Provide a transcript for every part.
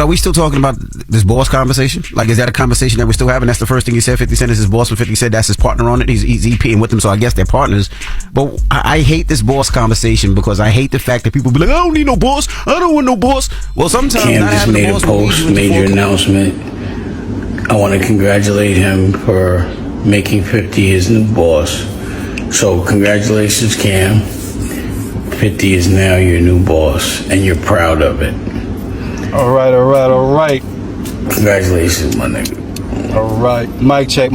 Are we still talking about this boss conversation? Like, is that a conversation that we're still having? That's the first thing he said. 50 Cent is his boss, and 50 said that's his partner on it. He's EPing with him, so I guess they're partners. But I hate this boss conversation because I hate the fact that people be like, I don't need no boss. I don't want no boss. Well, sometimes Cam just made a post, major announcement. I want to congratulate him for making 50 his new boss. So congratulations, Cam. 50 is now your new boss, and you're proud of it. All right. Congratulations, my nigga. All right. Mic check.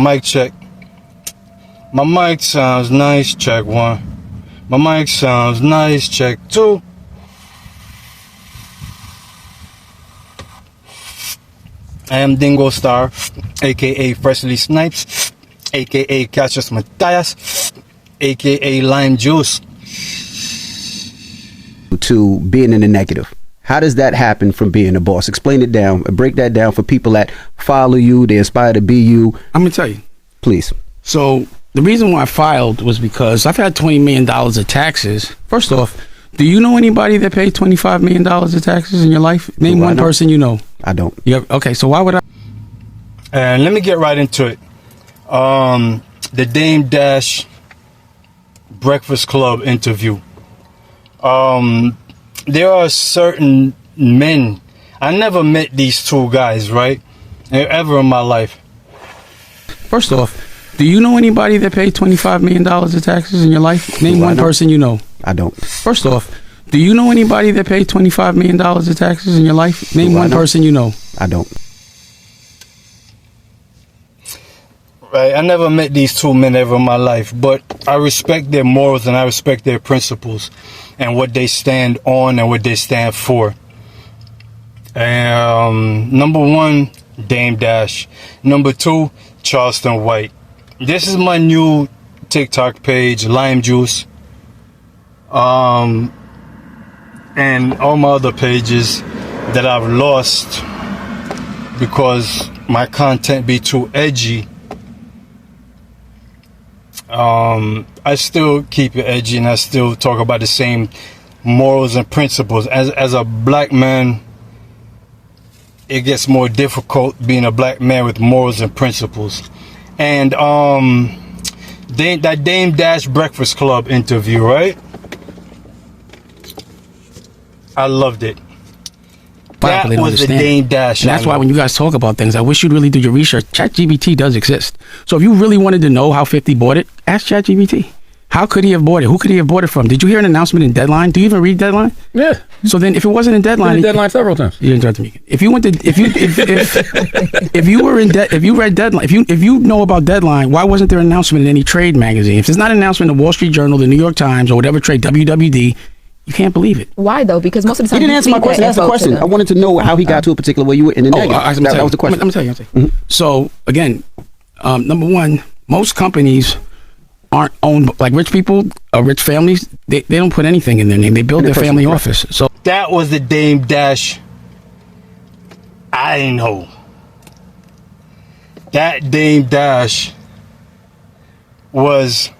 My mic sounds nice, check 1. My mic sounds nice, check 2. I am Dingo Star, aka Freshly Snipes, aka Cassius Matthias, aka Lime Juice. To being in the negative. How does that happen from being a boss? Explain it down. Break that down for people that follow you, they aspire to be you. I'm going to tell you. Please. So the reason why I filed was because I've had $20 million of taxes. First off, do you know anybody that paid $25 million of taxes in your life? Name one person you know. I don't. Okay, so why would I? And let me get right into it. The Dame Dash Breakfast Club interview. There are certain men. I never met these two guys, right? Ever in my life. First off, do you know anybody that paid $25 million of taxes in your life? Name one person you know. I don't. First off, do you know anybody that paid $25 million of taxes in your life? Name one person you know. I don't. Right, I never met these two men ever in my life, but I respect their morals and I respect their principles and what they stand on and what they stand for. Number 1, Dame Dash. Number 2, Charleston White. This is my new TikTok page, Lime Juice. And all my other pages that I've lost because my content be too edgy. I still keep it edgy and I still talk about the same morals and principles. As a black man, it gets more difficult being a black man with morals and principles. And that Dame Dash Breakfast Club interview, right? I loved it. That was the Dame Dash. And that's why when you guys talk about things, I wish you'd really do your research. ChatGPT does exist. So if you really wanted to know how 50 bought it, ask ChatGPT. How could he have bought it? Who could he have bought it from? Did you hear an announcement in Deadline? Do you even read Deadline? Yeah. So then, if it wasn't in Deadline, Deadline several times. You interrupted me. If you went to, if you were in if you read Deadline, if you know about Deadline, why wasn't there an announcement in any trade magazine? If there's not an announcement in the Wall Street Journal, the New York Times, or whatever trade, WWD, you can't believe it. Why though? Because most of the time he didn't answer my question. That's the question. I wanted to know how he got to a particular way you were in the negative. That was the question. I'm gonna tell you. So again, number 1, most companies aren't owned like rich people or rich families. They don't put anything in their name. They build their family office. So that was the Dame Dash. I know. That Dame Dash was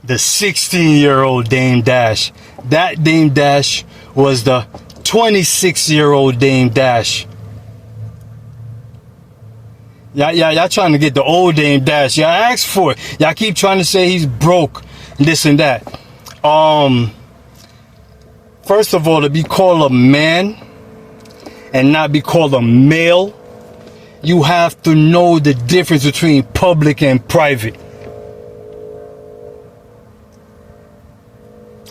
the 16-year-old Dame Dash. That Dame Dash was the 26-year-old Dame Dash. Y'all trying to get the old Dame Dash. Y'all asked for it. Y'all keep trying to say he's broke, this and that. First of all, to be called a man and not be called a male, you have to know the difference between public and private.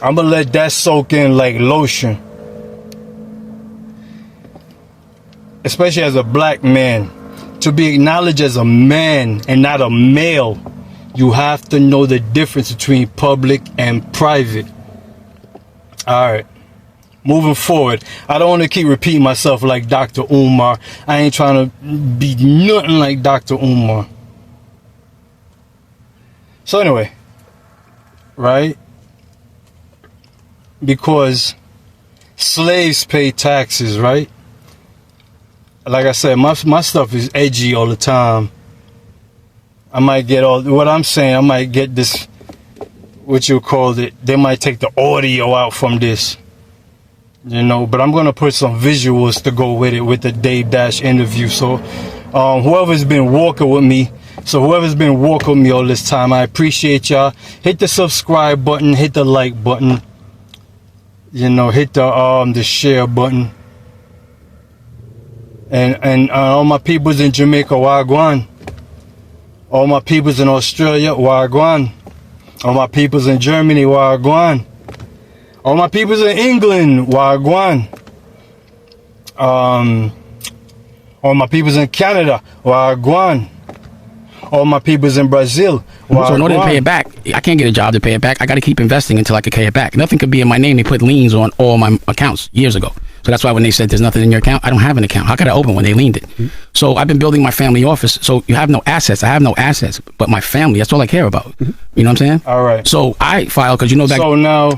I'm gonna let that soak in like lotion. Especially as a black man. To be acknowledged as a man and not a male, you have to know the difference between public and private. Alright. Moving forward. I don't want to keep repeating myself like Dr. Umar. I ain't trying to be nothing like Dr. Umar. So anyway. Right? Because slaves pay taxes, right? Like I said, my stuff is edgy all the time. I might get what I'm saying, I might get this, what you called it, they might take the audio out from this. You know, but I'm gonna put some visuals to go with it with the Dame Dash interview. So whoever's been walking with me, all this time, I appreciate y'all. Hit the subscribe button, hit the like button, you know, hit the share button. And all my peoples in Jamaica, wagwan. All my peoples in Australia, wagwan. All my peoples in Germany, wagwan. All my peoples in England, wagwan. All my peoples in Canada, wagwan. All my peoples in Brazil, wagwan. So in order to pay it back, I can't get a job to pay it back. I got to keep investing until I can pay it back. Nothing could be in my name. They put liens on all my accounts years ago. So that's why when they said there's nothing in your account, I don't have an account. How could I open one? They liened it. Mm-hmm. So I've been building my family office. So you have no assets. I have no assets, but my family, that's all I care about. Mm-hmm. You know what I'm saying? All right. So I filed because you know that. So now,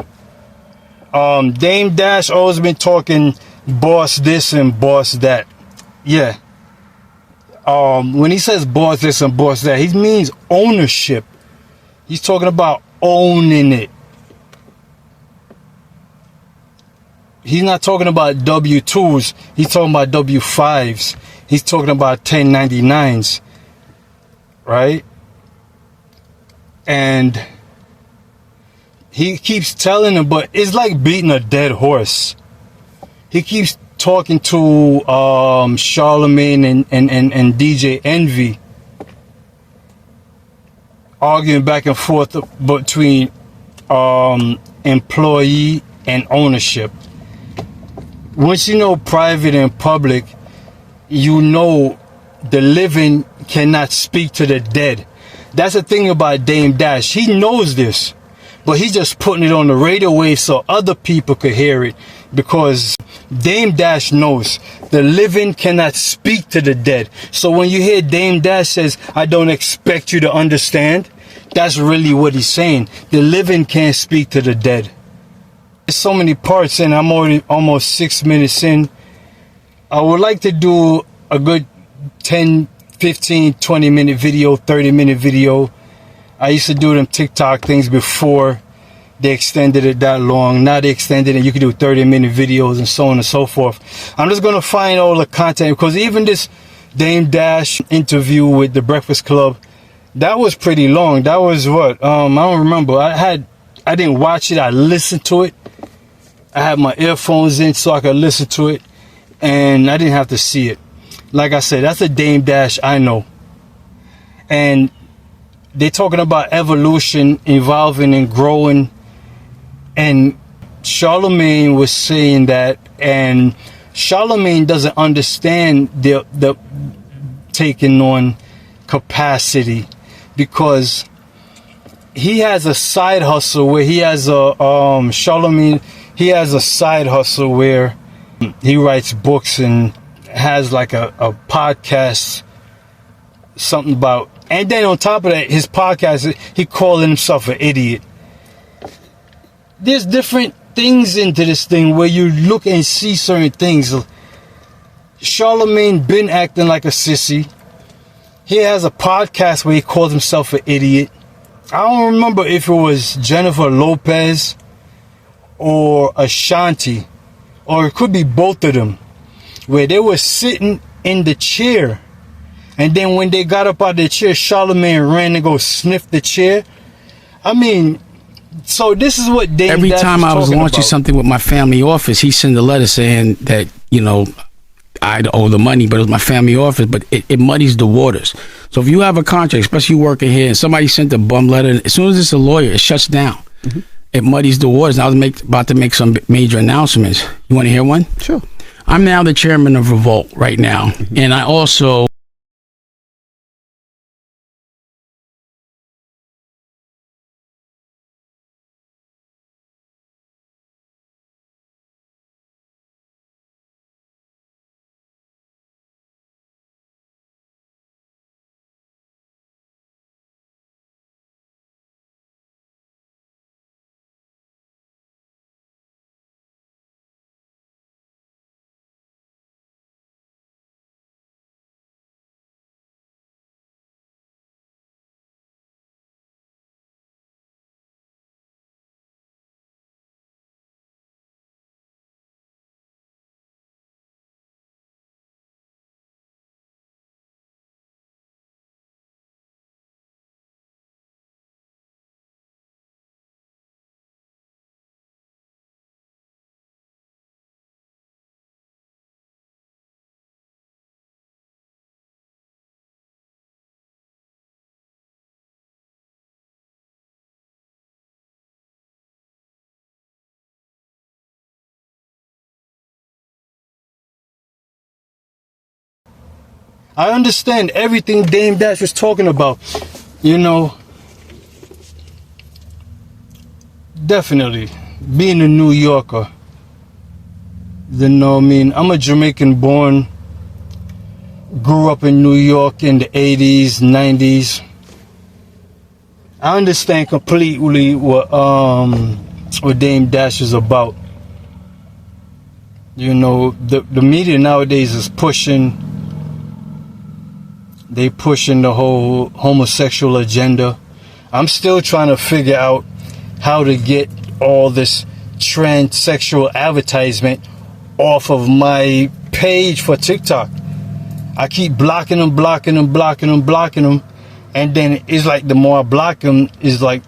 Dame Dash always been talking boss this and boss that. Yeah. When he says boss this and boss that, he means ownership. He's talking about owning it. He's not talking about W-2s. He's talking about W-5s. He's talking about 1099s. Right? And he keeps telling them, but it's like beating a dead horse. He keeps talking to Charlemagne and DJ Envy, arguing back and forth between employee and ownership. Once you know private and public, you know the living cannot speak to the dead. That's the thing about Dame Dash. He knows this, but he's just putting it on the radio wave so other people could hear it, because Dame Dash knows the living cannot speak to the dead. So when you hear Dame Dash says, I don't expect you to understand, that's really what he's saying. The living can't speak to the dead. There's so many parts, and I'm already almost 6 minutes in. I would like to do a good 10, 15, 20-minute video, 30-minute video. I used to do them TikTok things before they extended it that long. Now they extended it. You can do 30-minute videos and so on and so forth. I'm just going to find all the content, because even this Dame Dash interview with the Breakfast Club, that was pretty long. That was what? I don't remember. I didn't watch it. I listened to it. I had my earphones in so I could listen to it, and I didn't have to see it. Like I said, that's a Dame Dash I know. And they're talking about evolution, evolving and growing. And Charlemagne was saying that, and Charlemagne doesn't understand the taking on capacity, because he has a side hustle where he has he has a side hustle where he writes books and has like a podcast, something about, and then on top of that, his podcast, he calling himself an idiot. There's different things into this thing where you look and see certain things. Charlemagne been acting like a sissy. He has a podcast where he calls himself an idiot. I don't remember if it was Jennifer Lopez or Ashanti, or it could be both of them, where they were sitting in the chair, and then when they got up out of the chair, Charlemagne ran to go sniff the chair. I mean, so this is what Dame every Dash time I was launching about. something with my family office, he sent a letter saying that, you know, I'd owe the money, but it was my family office, but it muddies the waters. So if you have a contract, especially you working here, and somebody sent a bum letter, as soon as it's a lawyer, it shuts down. Mm-hmm. It muddies the waters. I was about to make some major announcements. You want to hear one? Sure. I'm now the chairman of Revolt right now, mm-hmm. and I also I understand everything Dame Dash was talking about. You know, definitely being a New Yorker. You know what I mean? I'm a Jamaican born, grew up in New York in the 80s, 90s. I understand completely what Dame Dash is about. You know, the media nowadays is pushing the whole homosexual agenda. I'm still trying to figure out how to get all this transsexual advertisement off of my page for TikTok. I keep blocking them, and then it's like the more I block them, it's like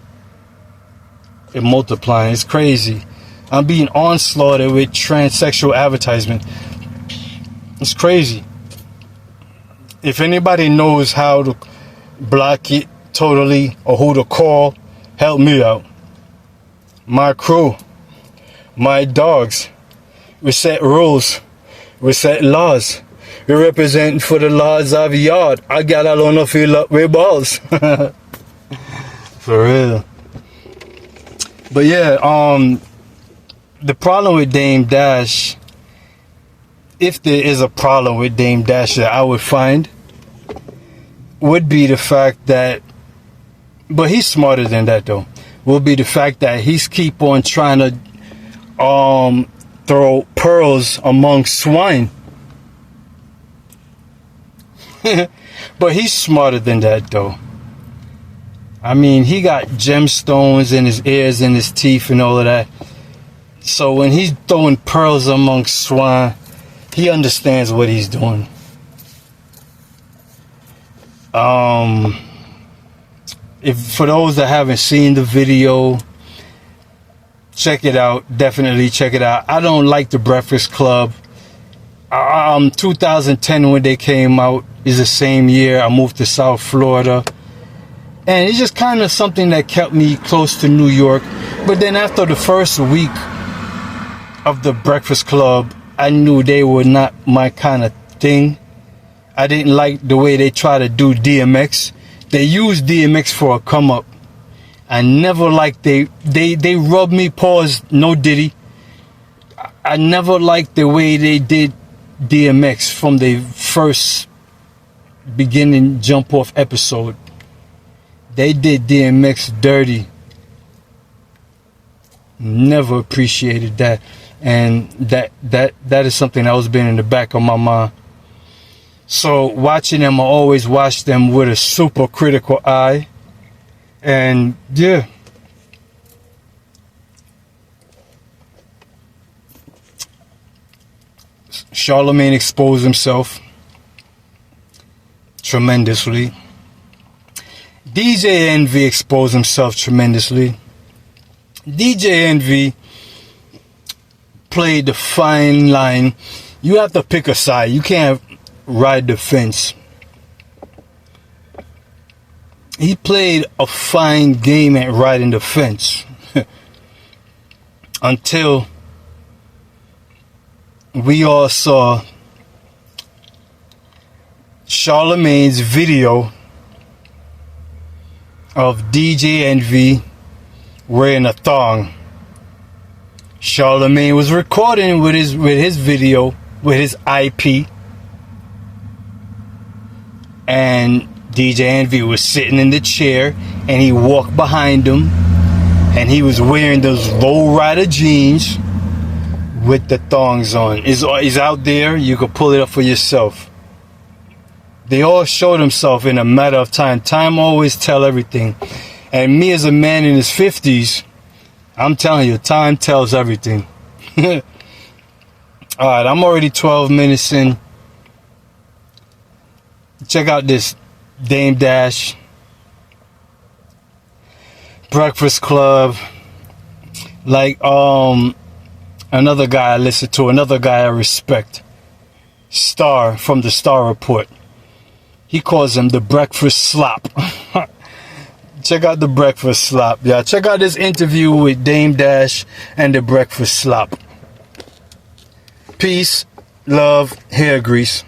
it multiplying. It's crazy. I'm being onslaughted with transsexual advertisement. It's crazy. If anybody knows how to block it totally or who to call, help me out. My crew, my dogs, we set rules, we set laws. We represent for the laws of yard. I got alone to fill up with balls. For real. But yeah, the problem with Dame Dash, if there is a problem with Dame Dash that I would find, would be the fact that, but he's smarter than that though, would be the fact that he's keep on trying to throw pearls among swine. But he's smarter than that though. I mean, he got gemstones in his ears and his teeth and all of that. So when he's throwing pearls among swine, he understands what he's doing. If for those that haven't seen the video, check it out. Definitely check it out. I don't like the Breakfast Club. 2010 when they came out is the same year I moved to South Florida, and it's just kind of something that kept me close to New York. But then after the first week of the Breakfast Club, I knew they were not my kind of thing. I didn't like the way they try to do DMX. They used DMX for a come up. I never liked they rubbed me paws, no Diddy. I never liked the way they did DMX from the first beginning jump off episode. They did DMX dirty. Never appreciated that. And that is something that was been in the back of my mind. So watching them, I always watch them with a super critical eye. And yeah. Charlemagne exposed himself tremendously. DJ Envy exposed himself tremendously. DJ Envy played the fine line. You have to pick a side. You can't ride the fence. He played a fine game at riding the fence until we all saw Charlemagne's video of DJ Envy wearing a thong. Charlemagne was recording with his video, with his IP, and DJ Envy was sitting in the chair, and he walked behind him, and he was wearing those low-rider jeans with the thongs on. Is out there. You can pull it up for yourself. They all showed themselves in a matter of time. Time always tell everything. And me as a man in his 50s, I'm telling you, time tells everything. Alright, I'm already 12 minutes in. Check out this Dame Dash, Breakfast Club. Like another guy I listen to, another guy I respect, Star from the Star Report. He calls him the Breakfast Slop. Check out the Breakfast Slop. Yeah, check out this interview with Dame Dash and the Breakfast Slop. Peace, love, hair grease.